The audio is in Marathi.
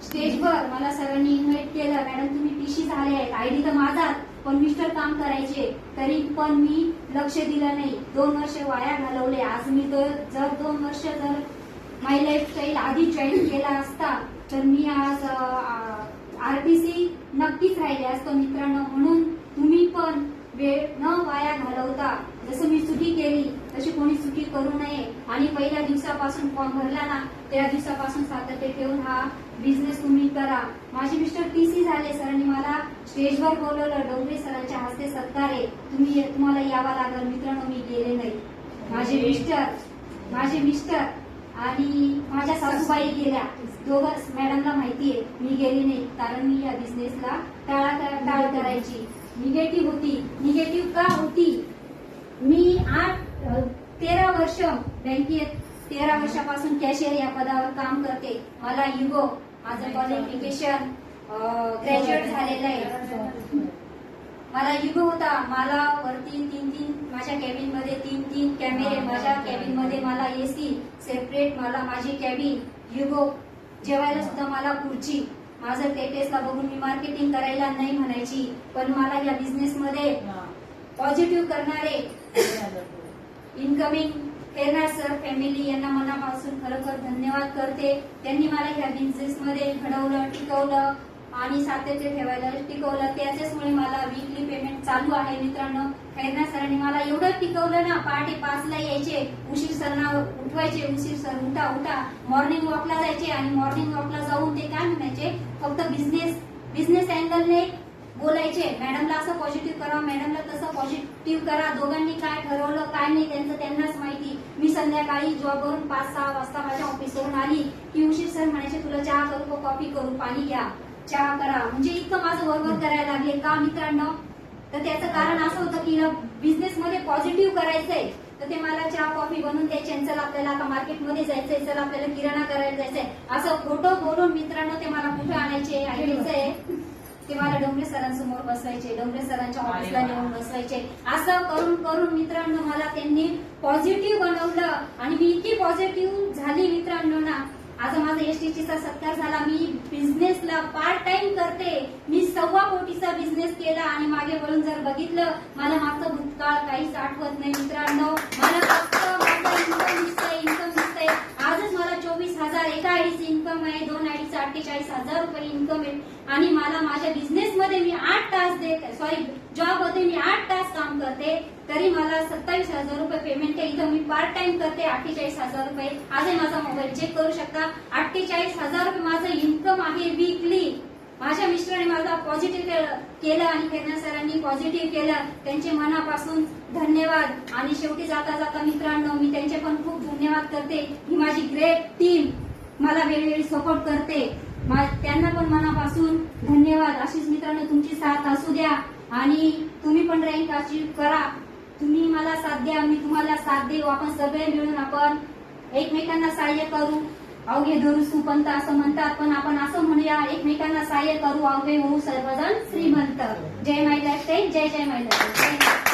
स्टेजवर मला सरांनी इन्व्हाइट केलं, मॅडम तुम्ही टीसी झाले आहेत, आयडी तर माझाच, पण मिस्टर काम करायचे, तरी पण मी लक्ष दिलं नाही. 2 वर्ष वाया घालवले. आज मी जर 2 वर्ष जर माय लाईफस्टाईल आधी जॉईन केला असता तर मी आज आरटीसी नक्कीच राहिले असतो मित्रांनो. म्हणून तुम्ही पण वेळ न वाया घालवता, जसं मी चुकी केली तशी कोणी चुकी करू नये. आणि पहिल्या दिवसापासून फॉर्म भरला ना, त्या दिवसापासून सातत्य ठेवून हा बिझनेस तुम्ही करा. माझे मिस्टर टीसी झाले, सरांनी मला स्टेजवर बोलवलं, डोंगरे सरांच्या हस्ते सत्कार आहे, तुम्हाला यावं लागलं. मित्रांनो मी गेले नाही. माझे मिस्टर आणि माझ्या सासूबाई गेल्या, दोघं मॅडमला माहितीये, मी गेली नाही. कारण मी या बिझनेसला टाळ करायची. निगेटिव्ह का होती? मी 13 वर्ष बँकेत 13 वर्षापासून कॅशियर या पदावर काम करते. मला युगो, माझं क्वालिफिकेशन ग्रॅज्युएट झालेलं आहे. मला युगो होता. मला वरती 3 माझ्या कॅबिन मध्ये 3 कॅमेरे, माझ्या कॅबिन मध्ये मला एसी सेपरेट, मला माझी कॅबिन युगो. जेवायला सुद्धा मला खुर्ची. माझं टेटेसला बघून मी मार्केटिंग करायला नाही म्हणायची, पण मला या बिझनेस मध्ये पॉझिटिव्ह करणारे इनकमिंग फेरणार सर फॅमिली यांना मनापासून खरोखर धन्यवाद करते. त्यांनी मला या बिझनेस मध्ये घडवलं, टिकवलं आणि सातत्य ठेवायला टिकवलं. त्याच्यामुळे मला वीकली पेमेंट चालू आहे. मित्रांनो, खैरनार सरांनी मला एवढं टिकवलं ना, पहाटे 5 ला यायचे, उशीर सरना उठवायचे, उशीर सर उठा मॉर्निंग वॉकला जायचे. आणि मॉर्निंग वॉकला जाऊन ते काय म्हणायचे, फक्त बिझनेस अँगलने बोलायचे. मॅडमला असं पॉझिटिव्ह करा, मॅडमला तसं पॉझिटिव्ह करा. दोघांनी काय ठरवलं काय नाही त्यांनाच माहिती. मी संध्याकाळी जॉबवरून 5-6 वाजता माझ्या ऑफिसवरून आली की उशीर सर म्हणायचे, तुला चहा करू का कॉफी करू, पाणी घ्या, चहा करा. म्हणजे इतकं माझं वरवर करायला लागले का मित्रांनो? तर त्याचं कारण असं होतं की बिझनेस मध्ये पॉझिटिव्ह करायचंय. तर ते मला चहा कॉफी बनवून द्यायचे. चल आपल्याला आता मार्केटमध्ये जायचंय, चल आपल्याला किराणा करायला जायचंय, असं खोटं बोलून मित्रांनो ते मला कुठे आणायचे, ऐकायचंय ते मला डोंगरे सरांसमोर बसवायचे, डोंगरे सरांच्या ऑफिसला नेऊन बसवायचे. असं करून मित्रांनो मला त्यांनी पॉझिटिव्ह बनवलं. आणि मी इतकी पॉझिटिव्ह झाली मित्रांनो ना, आज माझा एसटीसीचा सत्कार झाला. मी बिझनेसला पार्ट टाइम करते. मी 1.25 कोटीचा बिझनेस केला. आणि मागे वळून जर बघितलं, मला मागचं भूतकाळ काहीच आठवत नाही मित्रांनो. मला फक्त माझं इन्कम दिसतंय. आजच मला 24,000 एका आयडीचे इन्कम आहे, 2 आयडीचं 48,000 रुपये इन्कम आहे. आणि मला माझ्या बिझनेसमध्ये मी 8 तास जॉब मध्ये मी 8 तास काम करते, तरी मला 27,000 रुपये पेमेंट आहे. इथं मी पार्ट टाइम करते 48,000 रुपये. आजही माझा मोबाईल चेक करू शकता. 48,000 रुपये माझं इन्कम आहे वीकली. माझ्या मिस्टरांनी माझा पॉझिटिव्ह केलं आणि खैरनार सरांनी पॉझिटिव्ह केलं. त्यांचे मनापासून धन्यवाद. आणि शेवटी जाता मित्रांनो मी त्यांचे पण खूप धन्यवाद करते. ही माझी ग्रेट टीम मला वेळोवेळी सपोर्ट करते. त्यांना पण मनापासून धन्यवाद. अशीच मित्रांनो तुमची साथ असू द्या आणि तुम्ही पण रँक अचीव्ह करा. तुम्ही मला साथ द्या, मी तुम्हाला साथ देऊ. आपण सगळे मिळून आपण एकमेकांना सहाय्य करू. अवघे धरू सुपंत असं म्हणतात, पण आपण असं म्हणूया, एकमेकांना सहाय्य करू, अवघे होऊ सर्वजण श्रीमंत. जय माय लाईफस्टाईल. जय माय लाईफस्टाईल.